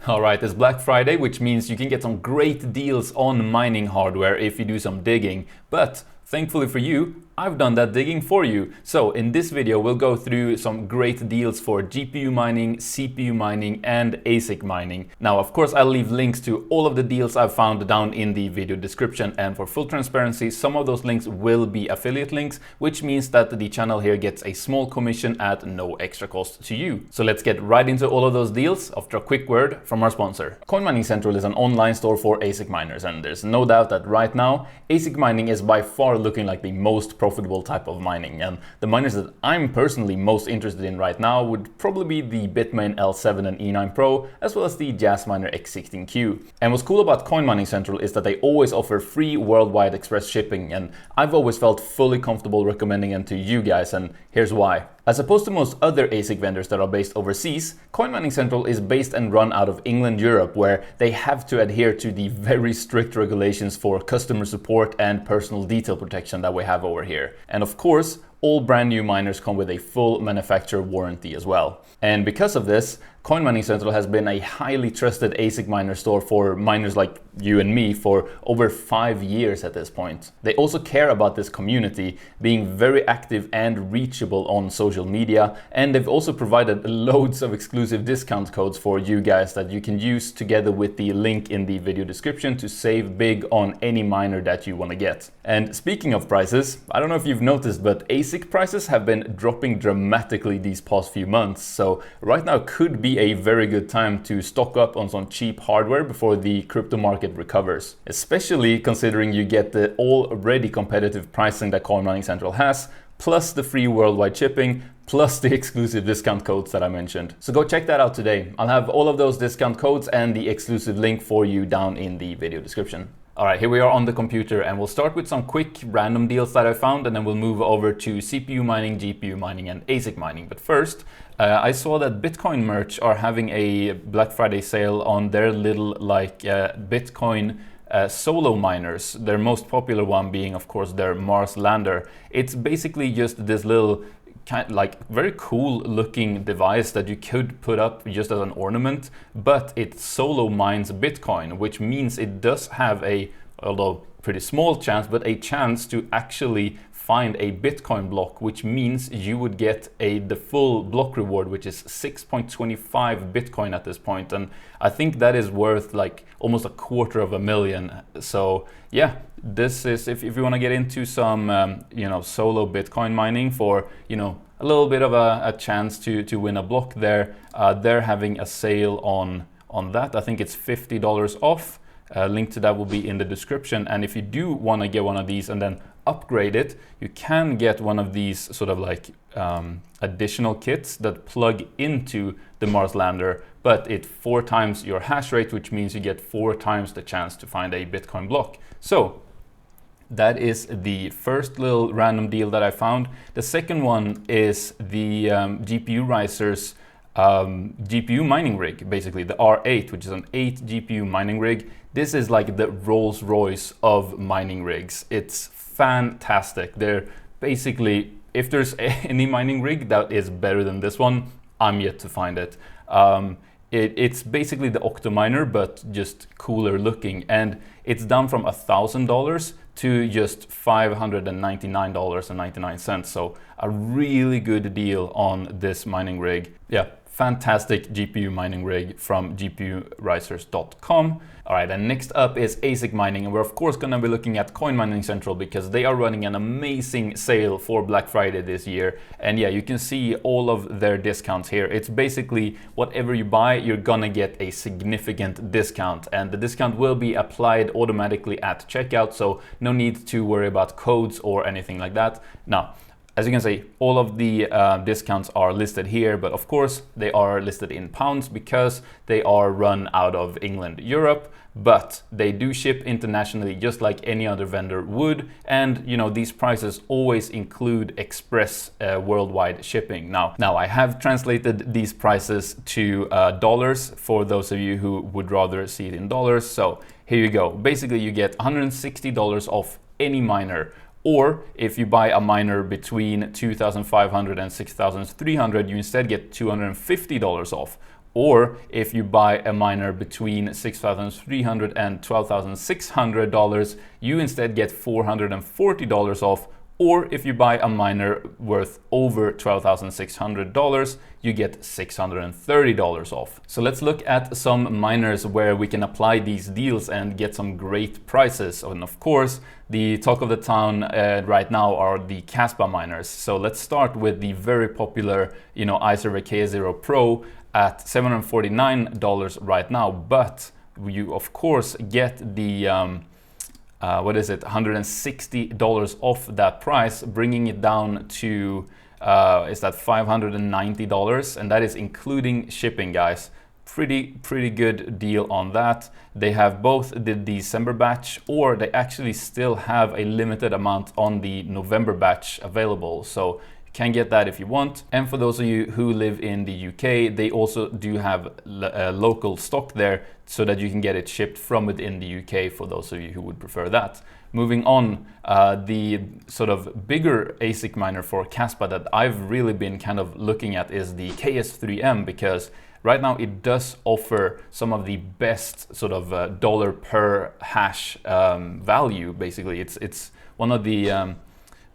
Alright, it's Black Friday, which means you can get some great deals on mining hardware if you do some digging. But thankfully for you, I've done that digging for you. So in this video, we'll go through some great deals for GPU mining, CPU mining, and ASIC mining. Now, of course, I'll leave links to all of the deals I've found down in the video description. And for full transparency, some of those links will be affiliate links, which means that the channel here gets a small commission at no extra cost to you. So let's get right into all of those deals after a quick word from our sponsor. Coin Mining Central is an online store for ASIC miners, and there's no doubt that right now, ASIC mining is by far looking like the most profitable type of mining, and the miners that I'm personally most interested in right now would probably be the Bitmain L7 and E9 Pro, as well as the Jasminer X16Q. And what's cool about Coin Mining Central is that they always offer free worldwide express shipping, and I've always felt fully comfortable recommending them to you guys, and here's why. As opposed to most other ASIC vendors that are based overseas, Coin Mining Central is based and run out of England, Europe, where they have to adhere to the very strict regulations for customer support and personal detail protection that we have over here. And of course, all brand new miners come with a full manufacturer warranty as well. And because of this, Coin Mining Central has been a highly trusted ASIC miner store for miners like you and me for over 5 years at this point. They also care about this community, being very active and reachable on social media, and they've also provided loads of exclusive discount codes for you guys that you can use together with the link in the video description to save big on any miner that you want to get. And speaking of prices, I don't know if you've noticed, but ASIC prices have been dropping dramatically these past few months, so right now could be a very good time to stock up on some cheap hardware before the crypto market recovers, especially considering you get the already competitive pricing that Coin Mining Central has, plus the free worldwide shipping, plus the exclusive discount codes that I mentioned. So go check that out today. I'll have all of those discount codes and the exclusive link for you down in the video description. Alright, here we are on the computer, and we'll start with some quick random deals that I found, and then we'll move over to CPU mining, GPU mining, and ASIC mining. But first, I saw that Bitcoin Merch are having a Black Friday sale on their little Bitcoin solo miners. Their most popular one being, of course, their Mars lander. It's basically just this little very cool looking device that you could put up just as an ornament, but it solo mines Bitcoin, which means it does have a, although pretty small chance, but a chance to actually find a Bitcoin block, which means you would get the full block reward, which is 6.25 Bitcoin at this point. And I think that is worth like almost $250,000. So yeah, this is, if you want to get into some, solo Bitcoin mining for, a little bit of a chance to win a block there, they're having a sale on that. I think it's $50 off. Link to that will be in the description. And if you do want to get one of these and then upgrade it, you can get one of these sort of like additional kits that plug into the Mars lander, but it 4 times your hash rate, which means you get 4 times the chance to find a Bitcoin block. So that is the first little random deal that I found. The second one is the GPU Risers GPU mining rig, basically the R8, which is an 8 GPU mining rig. This is like the Rolls Royce of mining rigs. It's fantastic. They're basically, if there's any mining rig that is better than this one, I'm yet to find it. It's basically the Octominer, but just cooler looking, and it's down from $1,000 to just $599.99. So a really good deal on this mining rig. Yeah, fantastic GPU mining rig from gpurisers.com. All right, and next up is ASIC mining, and we're of course going to be looking at Coin Mining Central because they are running an amazing sale for Black Friday this year. And yeah, you can see all of their discounts here. It's basically whatever you buy, you're gonna get a significant discount, and the discount will be applied automatically at checkout, so no need to worry about codes or anything like that. Now, as you can see, all of the discounts are listed here, but of course they are listed in pounds because they are run out of England, Europe, but they do ship internationally just like any other vendor would. And these prices always include express worldwide shipping. Now I have translated these prices to dollars for those of you who would rather see it in dollars. So here you go. Basically, you get $160 off any miner. Or if you buy a miner between 2,500 and 6,300, you instead get $250 off. Or if you buy a miner between $6,300 and $12,600, you instead get $440 off. Or if you buy a miner worth over $12,600, you get $630 off. So let's look at some miners where we can apply these deals and get some great prices. And of course, the talk of the town right now are the 𝗧𝗧 miners. So let's start with the very popular, 𝗧𝗧 K0 Pro at $749 right now. But you of course get the $160 off that price, bringing it down to is that $590, and that is including shipping, guys. Pretty good deal on that. They have both the December batch, or they actually still have a limited amount on the November batch available, so you can get that if you want. And for those of you who live in the UK, they also do have local stock there, so that you can get it shipped from within the UK for those of you who would prefer that. Moving on, the sort of bigger ASIC miner for 𝗧𝗧 that I've really been kind of looking at is the KS3M, because right now it does offer some of the best sort of dollar per hash value. Basically, it's one of the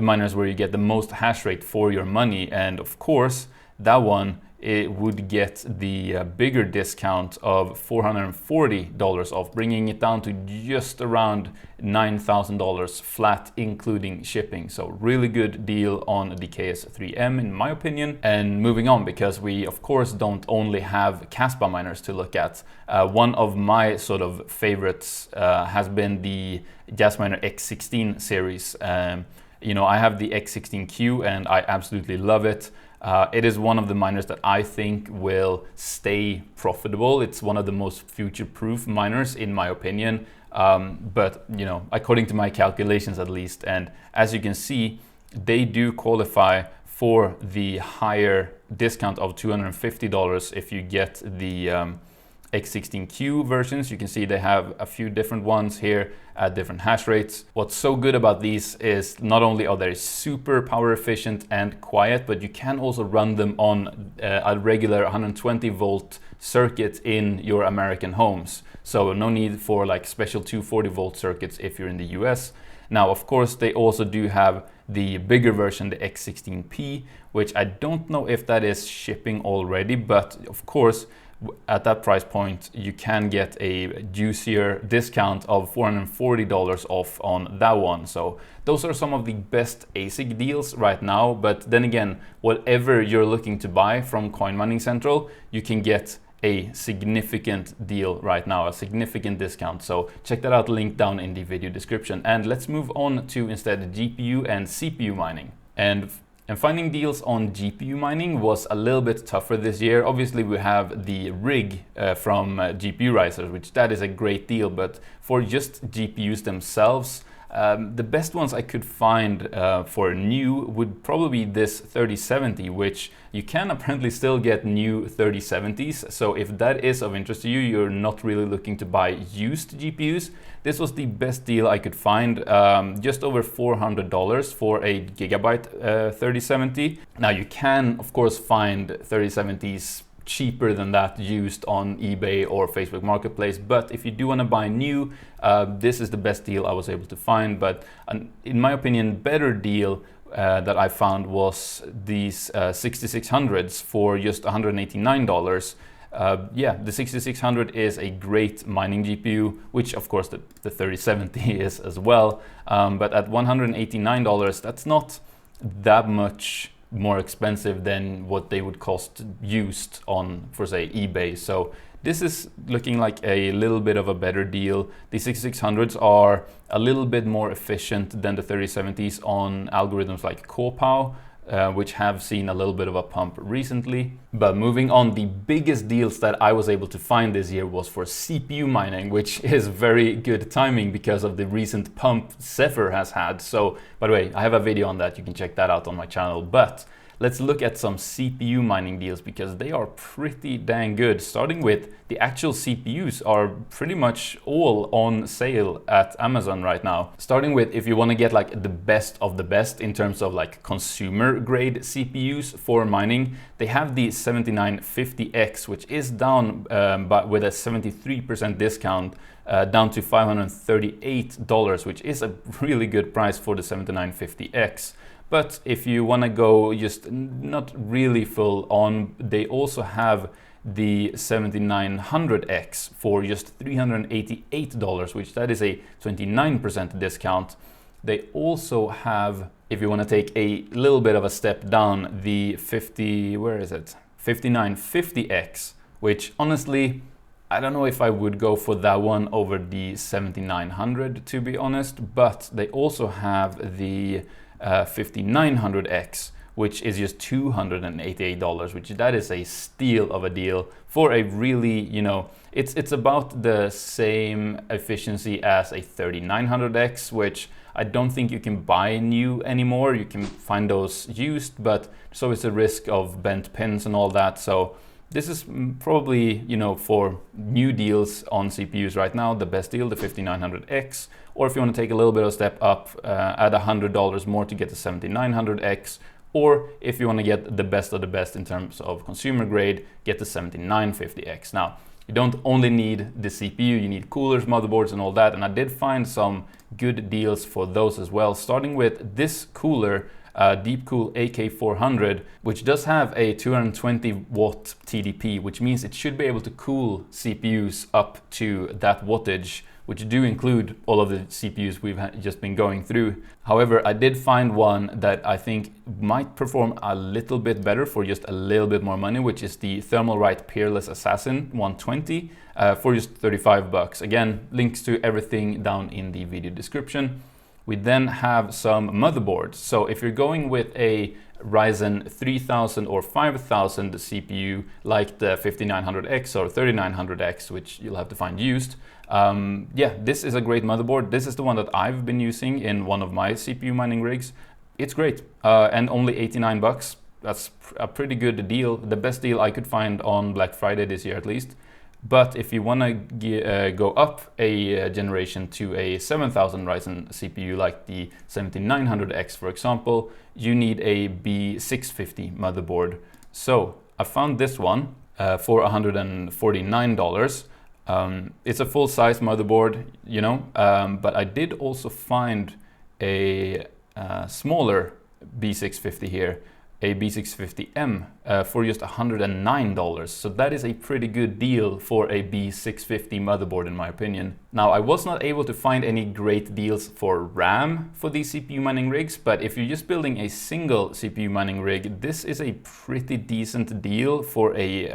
miners where you get the most hash rate for your money, and of course that one, it would get the bigger discount of $440 off, bringing it down to just around $9,000 flat, including shipping. So really good deal on the KS3M in my opinion. And moving on, because we of course don't only have 𝗧𝗧 miners to look at. One of my sort of favorites has been the Jasminer X16 series. I have the X16Q and I absolutely love it. It is one of the miners that I think will stay profitable. It's one of the most future-proof miners in my opinion. But according to my calculations at least, and as you can see, they do qualify for the higher discount of $250 if you get the X16Q versions. You can see they have a few different ones here at different hash rates. What's so good about these is not only are they super power efficient and quiet, but you can also run them on a regular 120 volt circuit in your American homes. So no need for like special 240 volt circuits if you're in the US. Now, of course, they also do have the bigger version, the X16P, which I don't know if that is shipping already, but of course, at that price point, you can get a juicier discount of $440 off on that one. So those are some of the best ASIC deals right now. But then again, whatever you're looking to buy from Coin Mining Central, you can get a significant deal right now, a significant discount. So check that out, link down in the video description. And let's move on to instead GPU and CPU mining. And finding deals on GPU mining was a little bit tougher this year. Obviously, we have the rig from GPU Risers, which that is a great deal. But for just GPUs themselves, the best ones I could find for new would probably be this 3070, which you can apparently still get new 3070s. So if that is of interest to you, you're not really looking to buy used GPUs, this was the best deal I could find, just over $400 for a gigabyte 3070. Now you can of course find 3070s cheaper than that used on eBay or Facebook Marketplace, but if you do want to buy new, this is the best deal I was able to find. But in my opinion, better deal that I found was these 6600s for just $189. Yeah, the 6600 is a great mining GPU, which of course the 3070 is as well, but at $189, that's not that much more expensive than what they would cost used on, for say, eBay. So this is looking like a little bit of a better deal. The 6600s are a little bit more efficient than the 3070s on algorithms like 𝗏𝗏, which have seen a little bit of a pump recently. But moving on, the biggest deals that I was able to find this year was for CPU mining, which is very good timing because of the recent pump Zephyr has had. So, by the way, I have a video on that, you can check that out on my channel. But let's look at some CPU mining deals because they are pretty dang good. Starting with the actual CPUs are pretty much all on sale at Amazon right now. Starting with, if you want to get like the best of the best in terms of like consumer grade CPUs for mining, they have the 7950X, which is down but with a 73% discount, down to $538, which is a really good price for the 7950X. But if you want to go just not really full on, they also have the 7900X for just $388, which that is a 29% discount. They also have, if you want to take a little bit of a step down, the 5950X, which honestly, I don't know if I would go for that one over the 7900, to be honest, but they also have the 5900X, which is just $288, which that is a steal of a deal for a really, you know, it's about the same efficiency as a 3900X, which I don't think you can buy new anymore. You can find those used, but there's always a risk of bent pins and all that. So this is probably, you know, for new deals on CPUs right now, the best deal, the 5900X. Or if you want to take a little bit of a step up, add $100 more to get the 7900X. Or if you want to get the best of the best in terms of consumer grade, get the 7950X. Now, you don't only need the CPU, you need coolers, motherboards and all that. And I did find some good deals for those as well, starting with this cooler, Deepcool AK400, which does have a 220 watt TDP, which means it should be able to cool CPUs up to that wattage, which do include all of the CPUs we've just been going through. However, I did find one that I think might perform a little bit better for just a little bit more money, which is the Thermalright Peerless Assassin 120 for just $35. Again, links to everything down in the video description. We then have some motherboards. So if you're going with a Ryzen 3000 or 5000 CPU like the 5900X or 3900X, which you'll have to find used, yeah, this is a great motherboard. This is the one that I've been using in one of my CPU mining rigs. It's great, and only $89. That's a pretty good deal, the best deal I could find on Black Friday this year at least. But if you want to go up a generation to a 7000 Ryzen CPU like the 7900X, for example, you need a B650 motherboard. So I found this one for $149. It's a full-size motherboard, you know, but I did also find a smaller B650 here, a B650M for just $109. So that is a pretty good deal for a B650 motherboard in my opinion. Now, I was not able to find any great deals for RAM for these CPU mining rigs, but if you're just building a single CPU mining rig, this is a pretty decent deal for a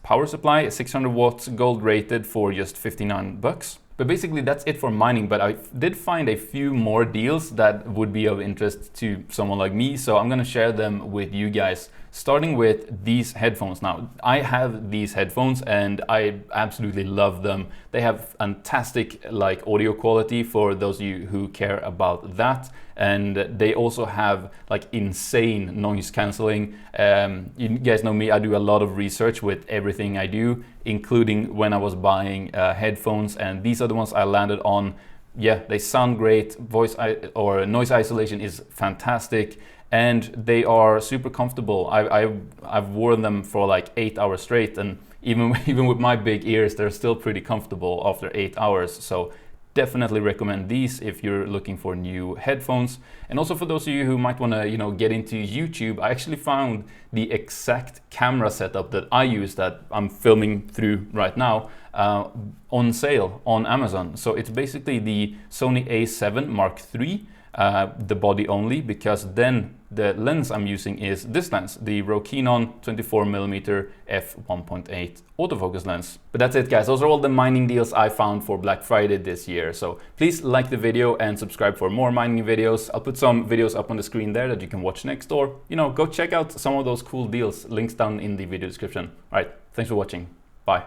power supply, 600 watts, gold rated for just $59. But basically that's it for mining, but I did find a few more deals that would be of interest to someone like me, so I'm gonna share them with you guys. Starting with these headphones. Now, I have these headphones and I absolutely love them. They have fantastic like audio quality for those of you who care about that. And they also have like insane noise cancelling. You guys know me, I do a lot of research with everything I do, including when I was buying headphones, and these are the ones I landed on. Yeah, they sound great. Noise isolation is fantastic, and they are super comfortable. I've worn them for like 8 hours straight, and even with my big ears, they're still pretty comfortable after 8 hours. So definitely recommend these if you're looking for new headphones. And also for those of you who might want to, you know, get into YouTube, I actually found the exact camera setup that I use, that I'm filming through right now, on sale on Amazon. So it's basically the Sony A7 Mark III, the body only, because then the lens I'm using is this lens, the Rokinon 24mm f1.8 autofocus lens. But that's it, guys. Those are all the mining deals I found for Black Friday this year. So please like the video and subscribe for more mining videos. I'll put some videos up on the screen there that you can watch next, or, you know, go check out some of those cool deals. Links down in the video description. All right, thanks for watching. Bye.